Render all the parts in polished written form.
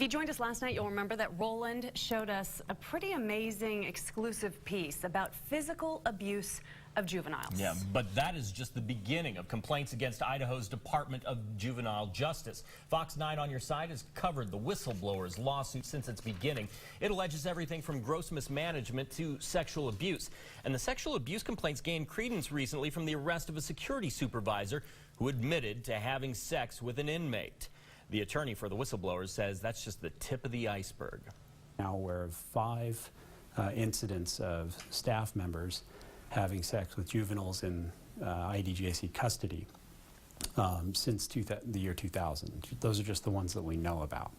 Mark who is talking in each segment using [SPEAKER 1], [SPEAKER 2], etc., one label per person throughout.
[SPEAKER 1] If you joined us last night, you'll remember that Roland showed us a pretty amazing exclusive piece about physical abuse of juveniles.
[SPEAKER 2] Yeah, but that is just the beginning of complaints against Idaho's Department of Juvenile Justice. Fox 9 on your side has covered the whistleblowers lawsuit since its beginning. It alleges everything from gross mismanagement to sexual abuse. And the sexual abuse complaints gained credence recently from the arrest of a security supervisor who admitted to having sex with an inmate. The attorney for the whistleblowers says that's just the tip of the iceberg.
[SPEAKER 3] Now we're 5 incidents of staff members having sex with juveniles in IDJC custody since the year 2000. Those are just the ones that we know about.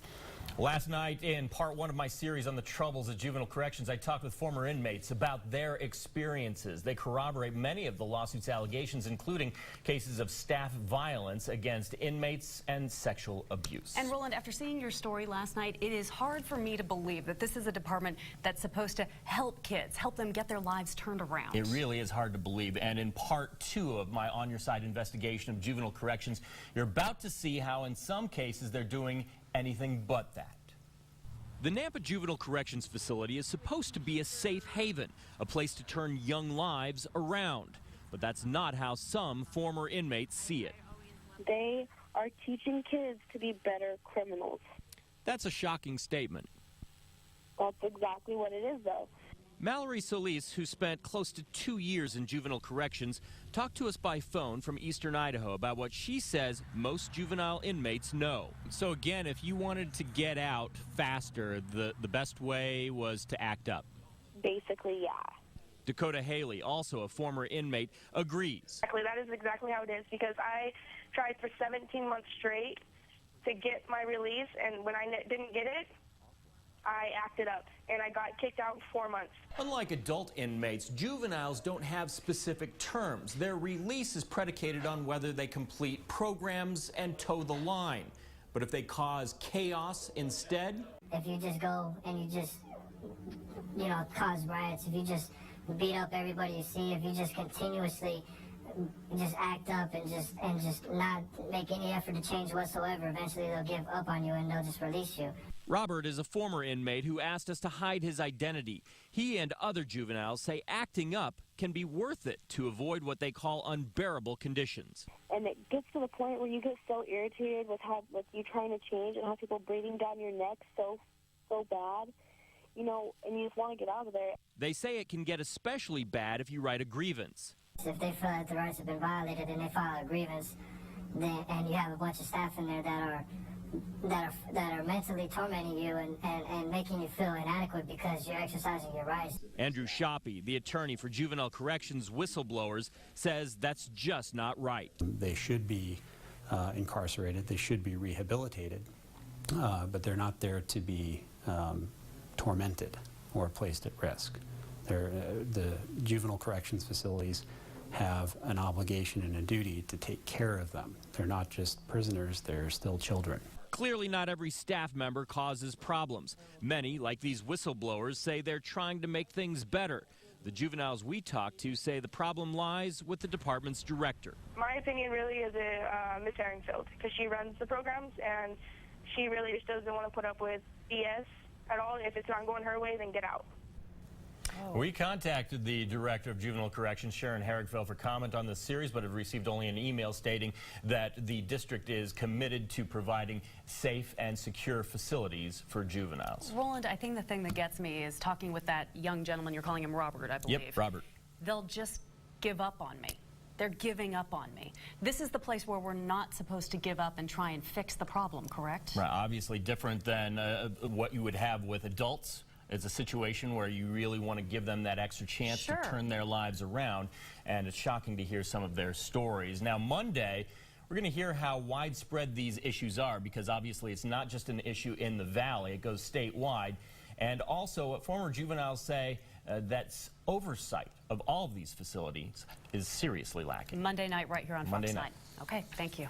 [SPEAKER 2] Last night, in part 1 of my series on the troubles at juvenile corrections, I talked with former inmates about their experiences. They corroborate many of the lawsuit's allegations, including cases of staff violence against inmates and sexual abuse.
[SPEAKER 1] And Roland, after seeing your story last night, it is hard for me to believe that this is a department that's supposed to help kids, help them get their lives turned around.
[SPEAKER 2] It really is hard to believe. And in part 2 of my On Your Side investigation of juvenile corrections, you're about to see how in some cases they're doing anything but that. The Nampa Juvenile Corrections Facility is supposed to be a safe haven, a place to turn young lives around. But that's not how some former inmates see it.
[SPEAKER 4] They are teaching kids to be better criminals.
[SPEAKER 2] That's a shocking statement.
[SPEAKER 4] That's exactly what it is, though.
[SPEAKER 2] Mallory Solis, who spent close to 2 years in juvenile corrections, talked to us by phone from eastern Idaho about what she says most juvenile inmates know. So again, if you wanted to get out faster, the best way was to act up.
[SPEAKER 4] Basically, yeah.
[SPEAKER 2] Dakota Haley, also a former inmate, agrees.
[SPEAKER 4] That is exactly how it is, because I tried for 17 months straight to get my release, and when I didn't get it, I acted up, and I got kicked out in 4 months.
[SPEAKER 2] Unlike adult inmates, juveniles don't have specific terms. Their release is predicated on whether they complete programs and toe the line. But if they cause chaos instead...
[SPEAKER 5] If you just go and you just, cause riots, if you just beat up everybody you see, if you just continuously just act up and just not make any effort to change whatsoever, eventually they'll give up on you and they'll just release you.
[SPEAKER 2] Robert is a former inmate who asked us to hide his identity. He and other juveniles say acting up can be worth it to avoid what they call unbearable conditions.
[SPEAKER 4] And it gets to the point where you get so irritated with you trying to change and have people breathing down your neck so bad, and you just want to get out of there.
[SPEAKER 2] They say it can get especially bad if you write a grievance.
[SPEAKER 5] If they feel that the rights have been violated and they file a grievance, and you have a bunch of staff in there that are mentally tormenting you and making you feel inadequate because you're exercising your rights.
[SPEAKER 2] Andrew Shoppy, the attorney for Juvenile Corrections whistleblowers, says that's just not right.
[SPEAKER 3] They should be incarcerated, they should be rehabilitated, but they're not there to be tormented or placed at risk. The juvenile corrections facilities have an obligation and a duty to take care of them. They're not just prisoners, they're still children.
[SPEAKER 2] Clearly not every staff member causes problems. Many, like these whistleblowers, say they're trying to make things better. The juveniles we talked to say the problem lies with the department's director.
[SPEAKER 4] My opinion really is Miss Herringfield, because she runs the programs and she really just doesn't want to put up with BS at all. If it's not going her way, then get out.
[SPEAKER 2] We contacted the director of juvenile corrections, Sharon Herringfield, for comment on this series, but have received only an email stating that the district is committed to providing safe and secure facilities for juveniles.
[SPEAKER 1] Roland, I think the thing that gets me is talking with that young gentleman, you're calling him Robert, I believe.
[SPEAKER 2] Yep, Robert.
[SPEAKER 1] They'll just give up on me. They're giving up on me. This is the place where we're not supposed to give up and try and fix the problem, correct?
[SPEAKER 2] Right, obviously different than what you would have with adults. It's a situation where you really want to give them that extra chance to turn their lives around, and it's shocking to hear some of their stories. Now, Monday, we're going to hear how widespread these issues are, because obviously it's not just an issue in the Valley, it goes statewide. And also, what former juveniles say, that oversight of all of these facilities is seriously lacking.
[SPEAKER 1] Monday night right here on Fox 9. Okay, thank you.